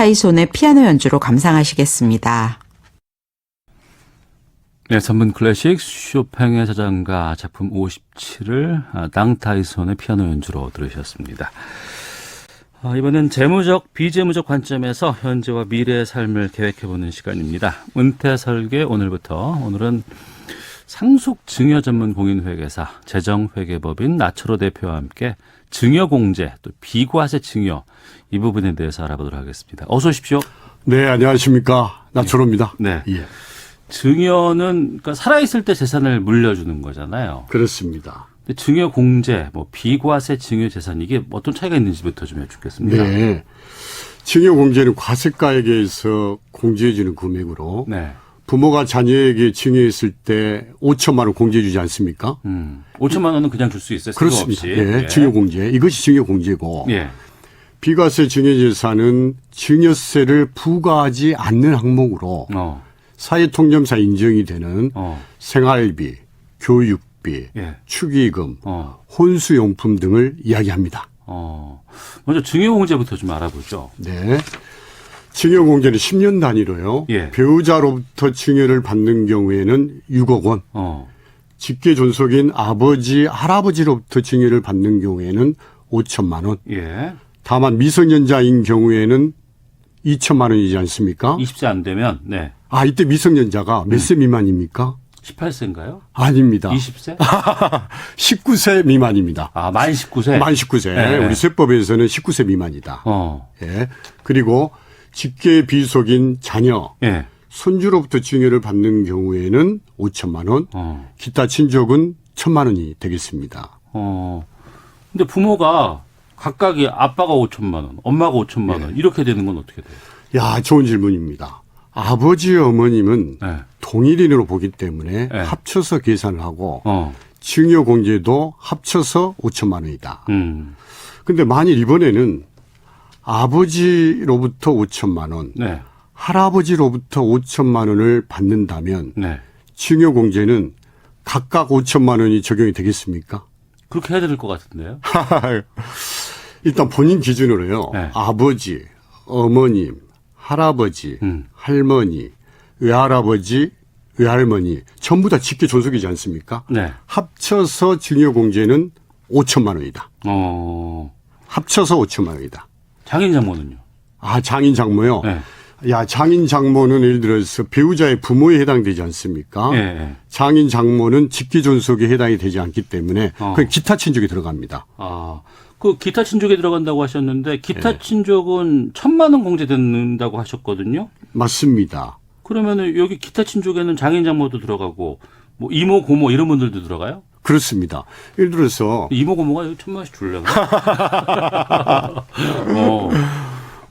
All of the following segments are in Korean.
타이손의 피아노 연주로 감상하시겠습니다. 네, 3분 클래식 쇼팽의 자장가 작품 57을 당 타이손의 피아노 연주로 들으셨습니다. 이번엔 재무적, 비재무적 관점에서 현재와 미래의 삶을 계획해보는 시간입니다. 은퇴설계 오늘은 상속증여 전문 공인회계사 재정회계법인 나초로 대표와 함께 증여공제 또 비과세 증여 이 부분에 대해서 알아보도록 하겠습니다. 어서 오십시오. 네, 안녕하십니까. 나초로입니다. 네. 예. 증여는 그러니까 살아있을 때 재산을 물려주는 거잖아요. 그렇습니다. 근데 증여공제, 비과세 증여 재산 이게 어떤 차이가 있는지부터 좀 여쭙겠습니다. 네. 증여공제는 과세가액에 의해서 공제해주는 금액으로 네. 부모가 자녀에게 증여했을 때 5천만 원 공제해주지 않습니까? 5천만 원은 그냥 줄 수 있어요. 그렇습니다. 없이. 예, 예. 증여공제. 이것이 증여공제고 예. 비과세 증여재산은 증여세를 부과하지 않는 항목으로 사회통념상 인정이 되는 생활비, 교육비, 예. 축의금, 혼수용품 등을 이야기합니다. 먼저 증여공제부터 좀 알아보죠. 네. 증여공제는 10년 단위로요. 예. 배우자로부터 증여를 받는 경우에는 6억 원. 직계존속인 아버지, 할아버지로부터 증여를 받는 경우에는 5천만 원. 예. 다만 미성년자인 경우에는 2천만 원이지 않습니까? 20세 안 되면, 네. 이때 미성년자가 몇 세 미만입니까? 18세인가요? 아닙니다. 20세? 19세 미만입니다. 만 19세? 만 19세. 네. 우리 세법에서는 19세 미만이다. 예. 그리고 직계 비속인 자녀, 예. 손주로부터 증여를 받는 경우에는 5천만 원, 기타 친족은 1천만 원이 되겠습니다. 근데 부모가 각각이 아빠가 5천만 원, 엄마가 5천만 원 이렇게 되는 건 어떻게 돼요? 야, 좋은 질문입니다. 아버지, 어머님은 네. 동일인으로 보기 때문에 네. 합쳐서 계산을 하고 증여공제도 합쳐서 5천만 원이다. 근데 만일 이번에는 아버지로부터 5천만 원, 네. 할아버지로부터 5천만 원을 받는다면 네. 증여공제는 각각 5천만 원이 적용이 되겠습니까? 그렇게 해야 될 것 같은데요. 일단 본인 기준으로요. 네. 아버지, 어머님, 할아버지, 할머니, 외할아버지, 외할머니 전부 다 직계 존속이지 않습니까? 네. 합쳐서 증여공제는 5천만 원이다. 합쳐서 5천만 원이다. 장인 장모는요? 장인 장모요? 네. 야, 장인 장모는 예를 들어서 배우자의 부모에 해당되지 않습니까? 네. 장인 장모는 직계 존속에 해당이 되지 않기 때문에 그냥 기타 친족에 들어갑니다. 그 기타 친족에 들어간다고 하셨는데 기타 친족은 1,000만 원 공제된다고 하셨거든요. 맞습니다. 그러면은 여기 기타 친족에는 장인 장모도 들어가고 이모 고모 이런 분들도 들어가요? 그렇습니다. 예를 들어서 이모 고모가 1,000만 원씩 줄려나?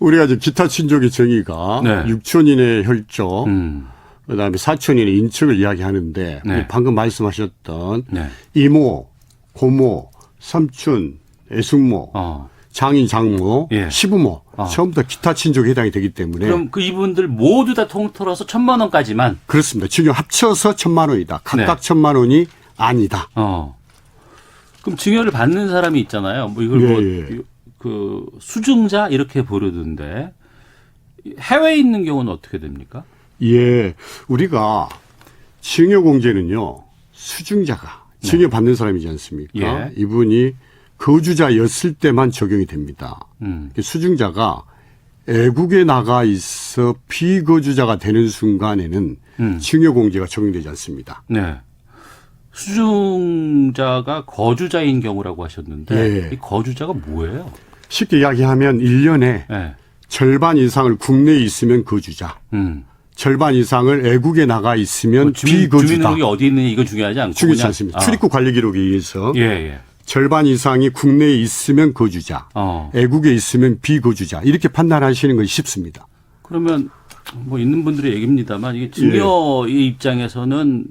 우리가 이제 기타 친족의 정의가 네. 육촌인의 혈족, 그다음에 사촌인의 인척을 이야기하는데 네. 방금 말씀하셨던 네. 이모, 고모, 삼촌, 애숙모, 장인, 장모, 예. 시부모 전부 다 기타 친족에 해당이 되기 때문에 그럼 그 이분들 모두 다 통틀어서 1,000만 원까지만 그렇습니다. 증여 합쳐서 1,000만 원이다. 각각 네. 1,000만 원이 아니다. 그럼 증여를 받는 사람이 있잖아요. 이걸 그 수증자 이렇게 부르던데 해외에 있는 경우는 어떻게 됩니까? 예, 우리가 증여공제는요 수증자가 증여받는 사람이지 않습니까? 예. 이분이 거주자였을 때만 적용이 됩니다. 수증자가 애국에 나가 있어 비거주자가 되는 순간에는 증여공제가 적용되지 않습니다. 네. 수증자가 거주자인 경우라고 하셨는데 이 거주자가 뭐예요? 쉽게 이야기하면 1년에 절반 이상을 국내에 있으면 거주자, 절반 이상을 애국에 나가 있으면 비거주다. 주민등록이 어디 있느냐 이건 중요하지 않고 중요하지 않습니다. 출입국 관리 기록에 의해서 절반 이상이 국내에 있으면 거주자, 애국에 있으면 비거주자 이렇게 판단하시는 것이 쉽습니다. 그러면 있는 분들의 얘기입니다만 이게 증여의 입장에서는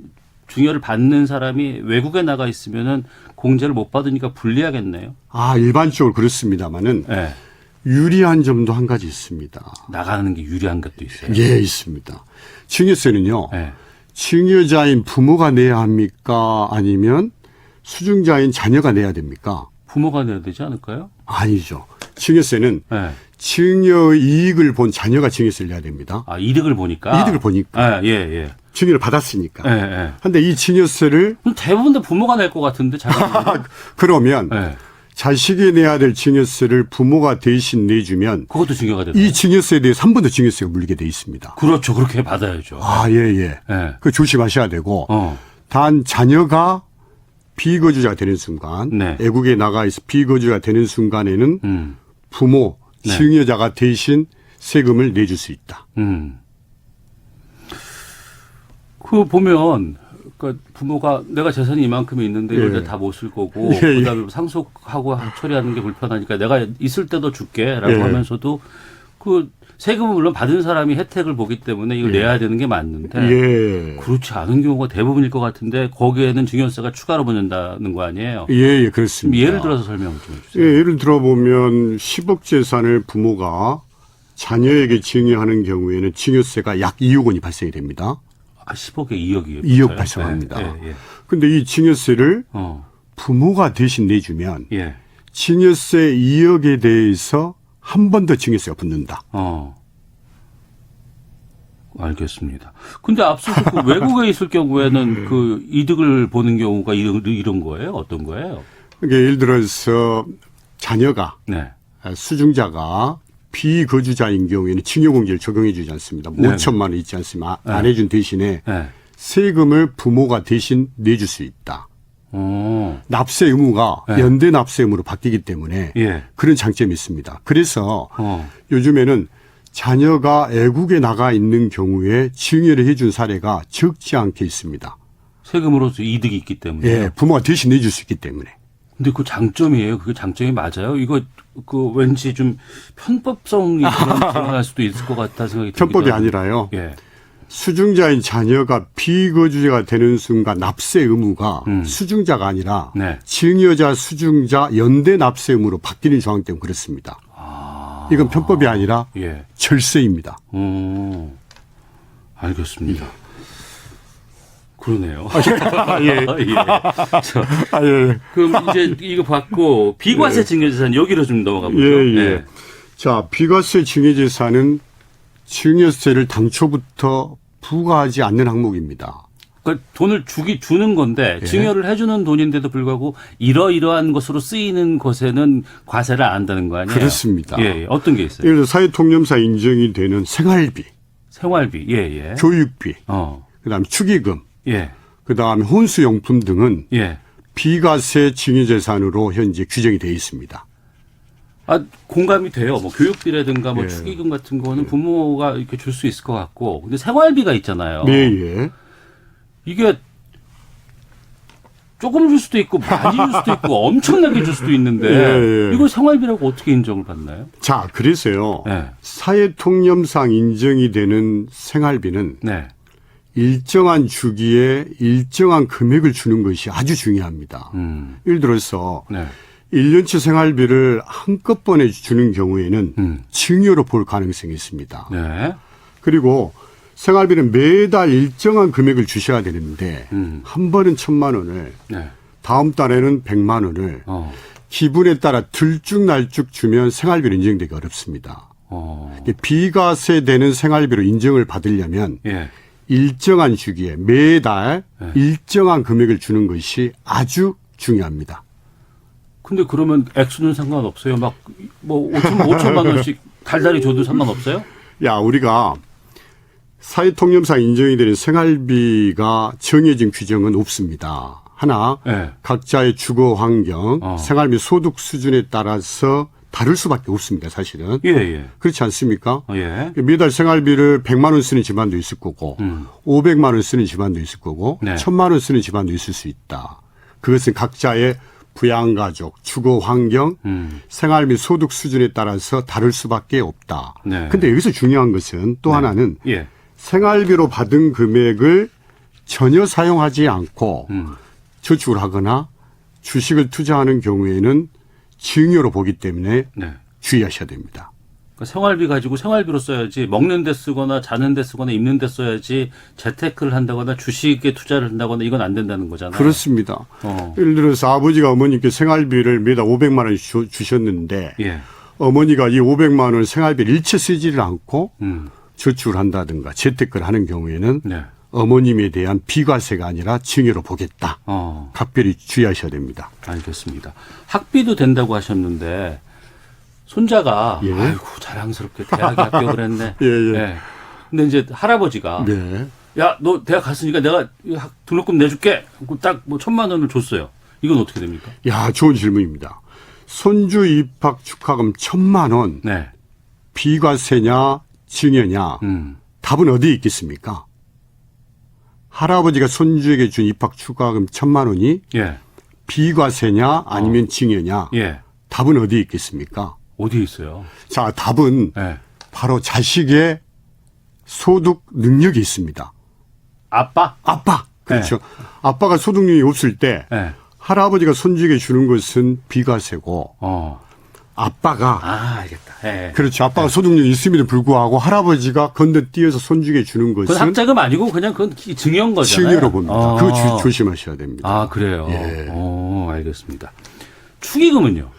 증여를 받는 사람이 외국에 나가 있으면은 공제를 못 받으니까 불리하겠네요. 일반적으로 그렇습니다만은 유리한 점도 한 가지 있습니다. 나가는 게 유리한 것도 있어요. 예, 있습니다. 증여세는요. 증여자인 부모가 내야 합니까? 아니면 수증자인 자녀가 내야 됩니까? 부모가 내야 되지 않을까요? 아니죠. 증여세는 증여 이익을 본 자녀가 증여세를 내야 됩니다. 아, 이득을 보니까? 이득을 보니까. 예, 예. 증여를 받았으니까. 예, 예. 근데 이 증여세를. 대부분 다 부모가 낼 것 같은데, 자녀가. 그러면. 예. 자식이 내야 될 증여세를 부모가 대신 내주면. 그것도 증여가 되나요? 이 증여세에 대해서 한 번 더 증여세가 물리게 돼 있습니다. 그렇죠. 그렇게 받아야죠. 아, 예, 예. 예. 그 조심하셔야 되고. 단 자녀가 비거주자가 되는 순간. 네. 애국에 나가 있어 비거주자가 되는 순간에는 부모, 네. 증여자가 대신 세금을 내줄 수 있다. 그 보면 그 부모가 내가 재산이 이만큼이 있는데 이걸 예. 다 못 쓸 거고 예, 예. 그다음에 상속하고 처리하는 게 불편하니까 내가 있을 때도 줄게라고 예. 하면서도 그 세금은 물론 받은 사람이 혜택을 보기 때문에 이걸 예. 내야 되는 게 맞는데 예. 그렇지 않은 경우가 대부분일 것 같은데 거기에는 증여세가 추가로 붙는다는 거 아니에요? 예, 예, 그렇습니다. 예를 들어서 설명 좀 해주세요. 예, 예를 들어보면 10억 재산을 부모가 자녀에게 증여하는 경우에는 증여세가 약 2억 원이 발생이 됩니다. 아, 10억에 2억이에요. 2억 발생합니다. 예, 예. 근데 이 증여세를 부모가 대신 내주면 예. 증여세 2억에 대해서 한 번 더 증여세가 붙는다. 알겠습니다. 근데 앞서서 그 외국에 있을 경우에는 그 이득을 보는 경우가 이런 거예요? 어떤 거예요? 그러니까 예를 들어서 자녀가 네. 수중자가 비거주자인 경우에는 징여공제를 적용해 주지 않습니다. 뭐 네. 5천만 원 있지 않습니까? 안 해준 대신에 네. 세금을 부모가 대신 내줄 수 있다. 납세 의무가 네. 연대 납세 의무로 바뀌기 때문에 예. 그런 장점이 있습니다. 그래서 요즘에는 자녀가 애국에 나가 있는 경우에 증여를 해준 사례가 적지 않게 있습니다. 세금으로서 이득이 있기 때문에. 예, 부모가 대신 내줄 수 있기 때문에. 근데 그 장점이에요. 그게 장점이 맞아요. 이거 그 왠지 좀 편법성이 드러날 수도 있을 것 같다 생각이 듭니다. 편법이 아니라요. 예. 수중자인 자녀가 비거주자가 되는 순간 납세 의무가 수중자가 아니라 네. 증여자, 수중자 연대 납세 의무로 바뀌는 조항 때문에 그렇습니다. 이건 편법이 아니라 예. 절세입니다. 알겠습니다. 그러네요. 예. 예. 예. 그럼 이제 이거 받고 비과세 증여재산 여기로 좀 넘어가 보죠. 예, 예. 자, 비과세 증여재산은 증여세를 당초부터 부과하지 않는 항목입니다. 그러니까 돈을 주는 건데 예. 증여를 해주는 돈인데도 불구하고 이러이러한 것으로 쓰이는 것에는 과세를 안 한다는 거 아니에요? 그렇습니다. 예, 예. 어떤 게 있어요? 예를 들어 사회통념사 인정이 되는 생활비, 생활비, 예, 예. 교육비, 그다음에 축의금, 예, 그다음에 혼수용품 등은 예. 비과세 증여재산으로 현재 규정이 되어 있습니다. 아, 공감이 돼요. 뭐 교육비라든가 뭐 예. 축의금 같은 거는 부모가 이렇게 줄 수 있을 것 같고, 근데 생활비가 있잖아요. 네, 예. 이게 조금 줄 수도 있고 많이 줄 수도 있고 엄청나게 줄 수도 있는데 예, 예. 이걸 생활비라고 어떻게 인정을 받나요? 자, 그래서요. 네. 사회통념상 인정이 되는 생활비는 네. 일정한 주기에 일정한 금액을 주는 것이 아주 중요합니다. 예를 들어서 네. 1년치 생활비를 한꺼번에 주는 경우에는 증여로 볼 가능성이 있습니다. 네. 그리고 생활비는 매달 일정한 금액을 주셔야 되는데 한 번은 1,000만 원을 네. 다음 달에는 100만 원을 기분에 따라 들쭉날쭉 주면 생활비로 인정되기 어렵습니다. 비과세되는 생활비로 인정을 받으려면 예. 일정한 주기에 매달 일정한 금액을 주는 것이 아주 중요합니다. 근데 그러면 액수는 상관없어요? 막 뭐 5천만 원씩 달달이 줘도 상관없어요? 야, 우리가 사회통념상 인정이 되는 생활비가 정해진 규정은 없습니다. 하나, 네. 각자의 주거 환경, 생활비 소득 수준에 따라서 다를 수밖에 없습니다, 사실은. 예, 예. 그렇지 않습니까? 예. 매달 생활비를 100만 원 쓰는 집안도 있을 거고, 500만 원 쓰는 집안도 있을 거고, 네. 1,000만 원 쓰는 집안도 있을 수 있다. 그것은 각자의 부양가족, 주거 환경, 생활비 소득 수준에 따라서 다를 수밖에 없다. 네. 근데 여기서 중요한 것은 또 하나는 예. 생활비로 받은 금액을 전혀 사용하지 않고 저축을 하거나 주식을 투자하는 경우에는 증여로 보기 때문에 네. 주의하셔야 됩니다. 그러니까 생활비 가지고 생활비로 써야지 먹는 데 쓰거나 자는 데 쓰거나 입는 데 써야지 재테크를 한다거나 주식에 투자를 한다거나 이건 안 된다는 거잖아요. 그렇습니다. 예를 들어서 아버지가 어머니께 생활비를 매달 500만 원 주셨는데 예. 어머니가 이 500만 원 생활비를 일체 쓰지를 않고 저축을 한다든가 재테크를 하는 경우에는 네. 어머님에 대한 비과세가 아니라 징여로 보겠다. 각별히 주의하셔야 됩니다. 알겠습니다. 학비도 된다고 하셨는데 손자가 예. 아이고 자랑스럽게 대학에 합격을 했네. 예, 예. 네. 근데 이제 할아버지가 네. 야, 너 대학 갔으니까 내가 등록금 내줄게. 딱 뭐 1,000만 원을 줬어요. 이건 어떻게 됩니까? 야, 좋은 질문입니다. 손주 입학 축하금 1,000만 원 네. 비과세냐 징여냐 답은 어디에 있겠습니까? 할아버지가 손주에게 준 입학 축하금 1,000만 원이 예. 비과세냐 아니면 징여냐 예. 답은 어디에 있겠습니까? 어디에 있어요? 자, 답은 예. 바로 자식의 소득 능력이 있습니다. 아빠? 아빠. 그렇죠. 아빠가 소득 능력이 없을 때 예. 할아버지가 손주에게 주는 것은 비과세고 아빠가 알겠다. 예. 그렇죠. 아빠가 소득력이 있음에도 불구하고 할아버지가 건너뛰어서 손주에게 주는 그건 것은 학자금 아니고 그건 증여인 거잖아요. 징여로 봅니다. 그거 조심하셔야 됩니다. 아, 그래요? 예. 알겠습니다. 축의금은요?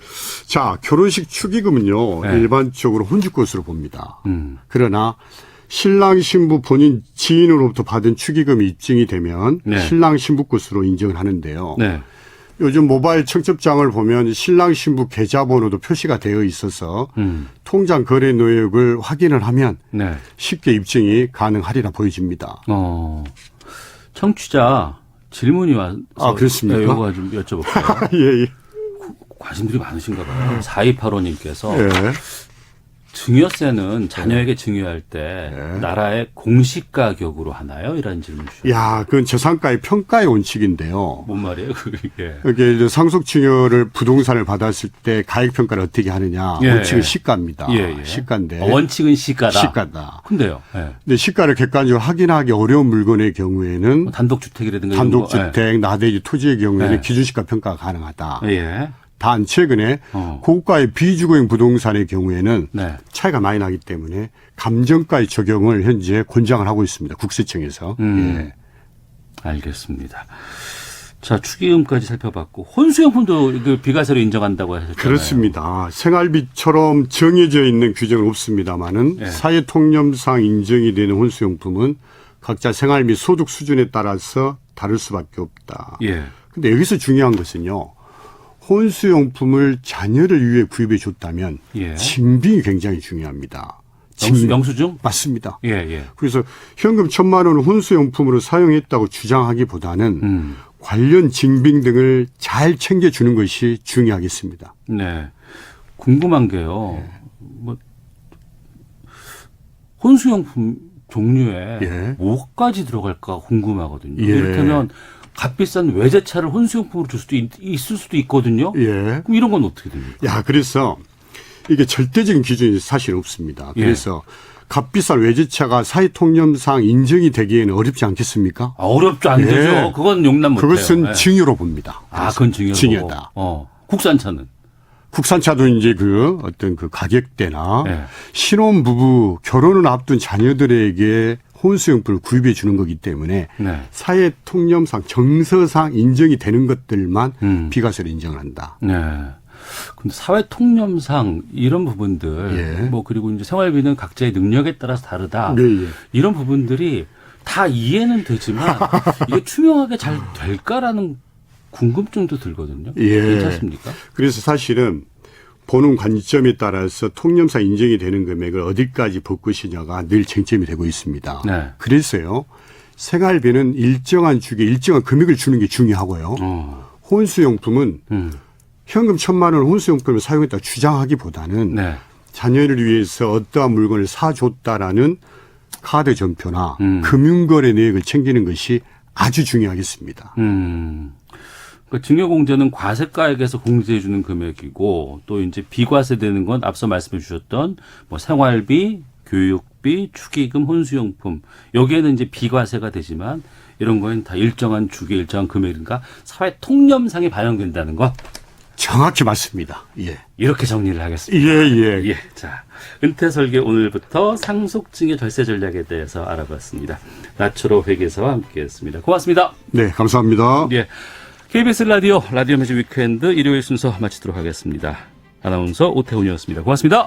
자, 결혼식 축의금은요. 네. 일반적으로 혼주것으로 봅니다. 그러나 신랑 신부 본인 지인으로부터 받은 축의금이 입증이 되면 네. 신랑 신부 것으로 인정을 하는데요. 네. 요즘 모바일 청첩장을 보면 신랑 신부 계좌번호도 표시가 되어 있어서 통장 거래 내역을 확인을 하면 네. 쉽게 입증이 가능하리라 보여집니다. 청취자 질문이 와서 그렇습니까? 이거 좀 여쭤볼게요. 예, 예. 관심들이 많으신가 봐요. 4285님께서 예. 증여세는 자녀에게 증여할 때 네. 나라의 공시 가격으로 하나요? 이런 질문 주셨어요. 야, 그건 재산가의 평가의 원칙인데요. 뭔 말이에요? 그게. 이게 이제 상속증여를 부동산을 받았을 때 가액평가를 어떻게 하느냐. 예, 원칙은 예. 시가입니다. 예, 예. 시가인데. 원칙은 시가다. 시가다. 근데요. 예. 근데 시가를 객관적으로 확인하기 어려운 물건의 경우에는 단독주택이라든가 이런 단독주택, 나대지 토지의 경우에는 예. 기준시가 평가가 가능하다. 거. 예. 단 최근에 고가의 비주거용 부동산의 경우에는 네. 차이가 많이 나기 때문에 감정가의 적용을 현재 권장을 하고 있습니다. 국세청에서. 예. 알겠습니다. 자, 축의금까지 살펴봤고 혼수용품도 그 비과세로 인정한다고 하셨잖아요. 그렇습니다. 생활비처럼 정해져 있는 규정은 없습니다만은 예. 사회통념상 인정이 되는 혼수용품은 각자 생활비 소득 수준에 따라서 다를 수밖에 없다. 예. 근데 여기서 중요한 것은요. 혼수용품을 자녀를 위해 구입해 줬다면 예. 징빙이 굉장히 중요합니다. 영수증? 맞습니다. 예, 예. 그래서 현금 1,000만 원을 혼수용품으로 사용했다고 주장하기보다는 관련 징빙 등을 잘 챙겨주는 것이 중요하겠습니다. 네. 궁금한 게요. 뭐 혼수용품 종류에 예. 뭐까지 들어갈까 궁금하거든요. 예. 이를테면 값비싼 외제차를 혼수용품으로 줄 수도 있을 수도 있거든요. 예. 그럼 이런 건 어떻게 됩니까? 야, 그래서 이게 절대적인 기준이 사실 없습니다. 그래서 값비싼 외제차가 사회통념상 인정이 되기에는 어렵지 않겠습니까? 어렵죠. 안 예. 되죠. 그건 용납 못해요. 그것은 예. 증여로 봅니다. 그건 증여로. 증여다. 국산차는? 국산차도 이제 그 어떤 그 가격대나 예. 신혼부부 결혼을 앞둔 자녀들에게 혼수용품을 구입해 주는 거기 때문에 네. 사회통념상 정서상 인정이 되는 것들만 비과세로 인정을 한다. 네. 근데 사회 통념상 이런 부분들, 예. 뭐 그리고 이제 생활비는 각자의 능력에 따라서 다르다. 네, 예. 이런 부분들이 다 이해는 되지만 이게 투명하게 잘 될까라는 궁금증도 들거든요. 예. 괜찮습니까? 그래서 사실은 보는 관점에 따라서 통념상 인정이 되는 금액을 어디까지 볼 것이냐가 늘 쟁점이 되고 있습니다. 네. 그래서요. 생활비는 일정한 주기에 일정한 금액을 주는 게 중요하고요. 혼수용품은 현금 1,000만 원을 혼수용품을 사용했다 주장하기보다는 네. 자녀를 위해서 어떠한 물건을 사줬다라는 카드 전표나 금융거래 내역을 챙기는 것이 아주 중요하겠습니다. 그러니까 증여공제는 과세가액에서 공제해 주는 금액이고 또 이제 비과세 되는 건 앞서 말씀해 주셨던 뭐 생활비, 교육비, 축의금, 혼수용품 여기에는 이제 비과세가 되지만 이런 거는 다 일정한 주기 일정한 금액인가 사회 통념상에 반영된다는 거 정확히 맞습니다. 예. 이렇게 정리를 하겠습니다. 예. 예. 자, 은퇴설계 오늘부터 상속증여 절세 전략에 대해서 알아봤습니다. 나초로 회계사와 함께했습니다. 고맙습니다. 네, 감사합니다. 예. KBS 라디오 매직 위크엔드 일요일 순서 마치도록 하겠습니다. 아나운서 오태훈이었습니다. 고맙습니다.